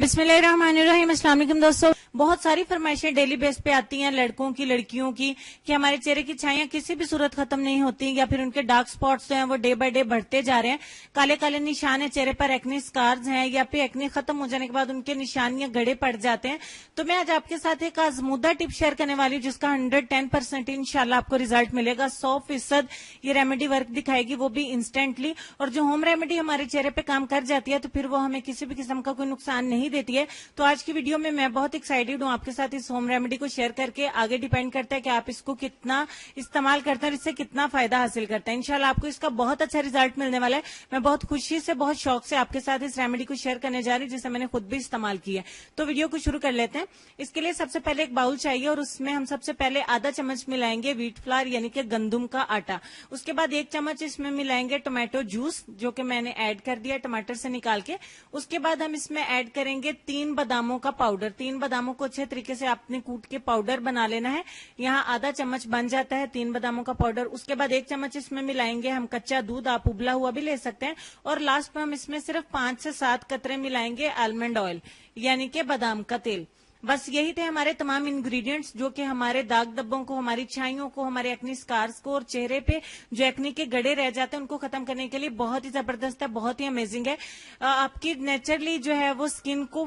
बिस्मिल्लाहिर्रहमानिर्रहीम। अस्सलाम वालेकुम दोस्तों, बहुत सारी फरमाइशें डेली बेस पे आती हैं लड़कों की लड़कियों की कि हमारे चेहरे की छाइयां किसी भी सूरत खत्म नहीं होती या फिर उनके डार्क स्पॉट्स जो हैं वो डे बाय डे बढ़ते जा रहे हैं। काले काले निशान है चेहरे पर, एक्ने स्कार्स हैं या फिर एक्ने खत्म हो जाने के बाद उनके निशानियां गड़े पड़ जाते हैं। तो मैं आज आपके साथ एक आजमूदा टिप शेयर करने वाली हूँ जिसका 110% इंशाल्लाह आपको रिजल्ट मिलेगा। 100% ये रेमेडी वर्क दिखाएगी, वो भी इंस्टेंटली। और जो होम रेमेडी हमारे चेहरे पे काम कर जाती है तो फिर वो हमें किसी भी किस्म का कोई नुकसान नहीं देती है। तो आज की वीडियो में मैं बहुत एक्साइटेड हूँ आपके साथ इस होम रेमेडी को शेयर करके। आगे डिपेंड करता है कि आप इसको कितना इस्तेमाल करते हैं और इससे कितना फायदा हासिल करते हैं। इंशाल्लाह आपको इसका बहुत अच्छा रिजल्ट मिलने वाला है। मैं बहुत खुशी से, बहुत शौक से आपके साथ इस रेमेडी को शेयर करने जा रही हूँ जिसे मैंने खुद भी इस्तेमाल किया है। तो वीडियो को शुरू कर लेते हैं। इसके लिए सबसे पहले एक बाउल चाहिए और उसमें हम सबसे पहले आधा चम्मच मिलाएंगे व्हीट फ्लावर यानी कि गंदुम का आटा। उसके बाद 1 चम्मच इसमें मिलाएंगे टोमेटो जूस जो कि मैंने ऐड कर दिया टमाटर से निकाल के। उसके बाद हम इसमें ऐड करेंगे 3 बादामों का पाउडर। 3 बादामों को अच्छे तरीके से आपने कूट के पाउडर बना लेना है। यहाँ आधा चम्मच बन जाता है 3 बादामों का पाउडर। उसके बाद 1 चम्मच इसमें मिलाएंगे हम कच्चा दूध, आप उबला हुआ भी ले सकते हैं। और लास्ट में हम इसमें सिर्फ 5 से 7 कतरे मिलाएंगे आलमंड ऑयल यानी कि बादाम का तेल। बस यही थे हमारे तमाम इंग्रेडिएंट्स जो कि हमारे दाग धब्बों को, हमारी छाइयों को, हमारे एक्ने स्कार्स को और चेहरे पे जो एक्ने के गड़े रह जाते हैं उनको खत्म करने के लिए बहुत ही जबरदस्त है, बहुत ही अमेजिंग है। आपकी नेचुरली जो है वो स्किन को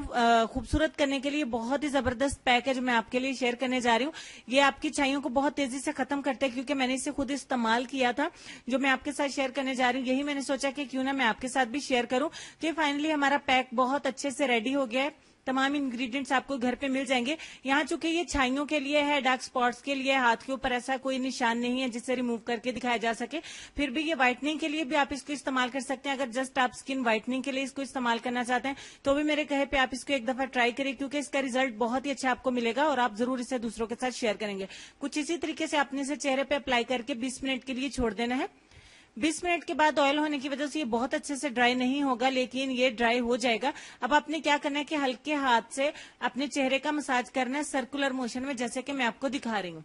खूबसूरत करने के लिए बहुत ही जबरदस्त पैक है जो मैं आपके लिए शेयर करने जा रही हूँ। ये आपकी छाइयों को बहुत तेजी से खत्म करता है क्योंकि मैंने इसे खुद इस्तेमाल किया था। जो मैं आपके साथ शेयर करने जा रही हूँ यही मैंने सोचा कि क्यों ना मैं आपके साथ भी शेयर करूं। तो फाइनली हमारा पैक बहुत अच्छे से रेडी हो गया है। तमाम इंग्रेडिएंट्स आपको घर पे मिल जाएंगे। यहाँ चूंकि ये छाइयों के लिए है, डार्क स्पॉट्स के लिए, हाथ के ऊपर ऐसा कोई निशान नहीं है जिससे रिमूव करके दिखाया जा सके। फिर भी ये व्हाइटनिंग के लिए भी आप इसको इस्तेमाल कर सकते हैं। अगर जस्ट आप स्किन व्हाइटनिंग के लिए इसको इस्तेमाल करना चाहते हैं तो भी मेरे कहे पे आप इसको एक दफा ट्राई करिए क्योंकि इसका रिजल्ट बहुत ही अच्छा आपको मिलेगा और आप जरूर इसे दूसरों के साथ शेयर करेंगे। कुछ इसी तरीके से आपने इसे चेहरे पे अप्लाई करके 20 मिनट के लिए छोड़ देना है। 20 मिनट के बाद ऑयल होने की वजह से ये बहुत अच्छे से ड्राई नहीं होगा लेकिन ये ड्राई हो जाएगा। अब आपने क्या करना है कि हल्के हाथ से अपने चेहरे का मसाज करना है सर्कुलर मोशन में, जैसे कि मैं आपको दिखा रही हूँ।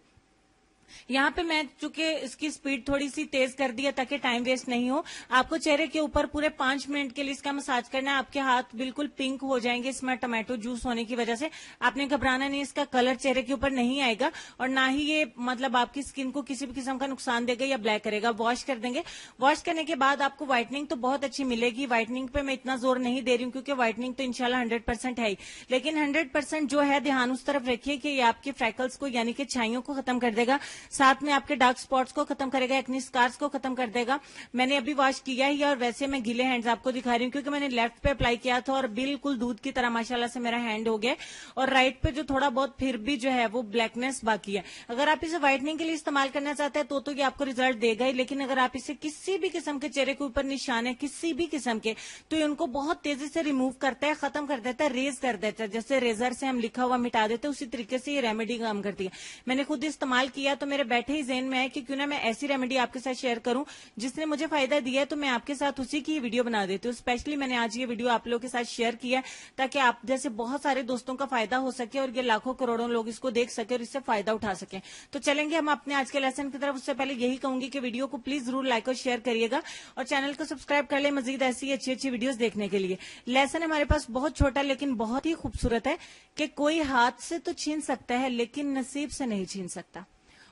यहाँ पे मैं चूंकि इसकी स्पीड थोड़ी सी तेज कर दी है ताकि टाइम वेस्ट नहीं हो। आपको चेहरे के ऊपर पूरे 5 मिनट के लिए इसका मसाज करना है। आपके हाथ बिल्कुल पिंक हो जाएंगे इसमें टमाटो जूस होने की वजह से। आपने घबराना नहीं, इसका कलर चेहरे के ऊपर नहीं आएगा और ना ही ये मतलब आपकी स्किन को किसी भी किस्म का नुकसान देगा या ब्लैक करेगा। वॉश कर देंगे। वॉश करने के बाद आपको व्हाइटनिंग तो बहुत अच्छी मिलेगी। व्हाइटनिंग पे मैं इतना जोर नहीं दे रही हूँ क्योंकि व्हाइटनिंग तो इंशाल्लाह 100% है ही, लेकिन 100% जो है ध्यान उस तरफ रखिए कि ये आपके फ्रैकल्स को यानी कि छाइयों को खत्म कर देगा, साथ में आपके डार्क स्पॉट्स को खत्म करेगा, एक्ने स्कार्स को खत्म कर देगा। मैंने अभी वॉश किया ही और वैसे मैं गीले हैंड्स आपको दिखा रही हूँ क्योंकि मैंने लेफ्ट पे अप्लाई किया था और बिल्कुल दूध की तरह माशाल्लाह से मेरा हैंड हो गया और राइट पे जो थोड़ा बहुत फिर भी जो है वो ब्लैकनेस बाकी है। अगर आप इसे व्हाइटनिंग के लिए इस्तेमाल करना चाहते हैं तो ये आपको रिजल्ट देगा ही, लेकिन अगर आप इसे किसी भी किस्म के चेहरे के ऊपर निशान है किसी भी किस्म के तो ये उनको बहुत तेजी से रिमूव करता है, खत्म कर देता है, रेज कर देता है। जैसे रेजर से हम लिखा हुआ मिटा देते हैं उसी तरीके से ये रेमेडी काम करती है। मैंने खुद इस्तेमाल किया तो मेरे बैठे ही ज़हन में है कि क्यों ना मैं ऐसी रेमेडी आपके साथ शेयर करूं जिसने मुझे फायदा दिया है, तो मैं आपके साथ उसी की वीडियो बना देती हूँ। स्पेशली मैंने आज ये वीडियो आप लोगों के साथ शेयर किया है ताकि आप जैसे बहुत सारे दोस्तों का फायदा हो सके और ये लाखों करोड़ों लोग इसको देख सके और इससे फायदा उठा सके। तो चलेंगे हम अपने आज के लेसन की तरफ। उससे पहले यही कहूंगी कि वीडियो को प्लीज जरूर लाइक और शेयर करिएगा और चैनल को सब्सक्राइब कर ले मजीद ऐसी अच्छी अच्छी वीडियोस देखने के लिए। लेसन हमारे पास बहुत छोटा लेकिन बहुत ही खूबसूरत है कि कोई हाथ से तो छीन सकता है लेकिन नसीब से नहीं छीन सकता।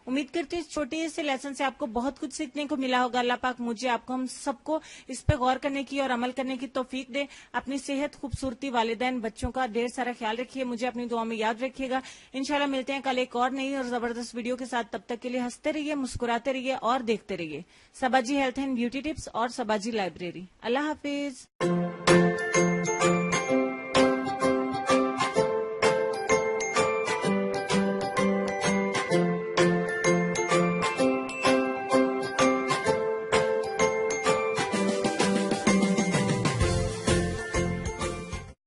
उम्मीद करती हूँ इस छोटे से लेसन से आपको बहुत कुछ सीखने को मिला होगा। अल्लाह पाक मुझे, आपको, हम सबको इस पे गौर करने की और अमल करने की तौफीक दे। अपनी सेहत, खूबसूरती, वालिदैन, बच्चों का ढेर सारा ख्याल रखिए। मुझे अपनी दुआ में याद रखिएगा। इंशाल्लाह मिलते हैं कल एक और नई और जबरदस्त वीडियो के साथ। तब तक के लिए हंसते रहिए, मुस्कुराते रहिए और देखते रहिए सबाजी हेल्थ एंड ब्यूटी टिप्स और सबाजी लाइब्रेरी। अल्लाह हाफिज।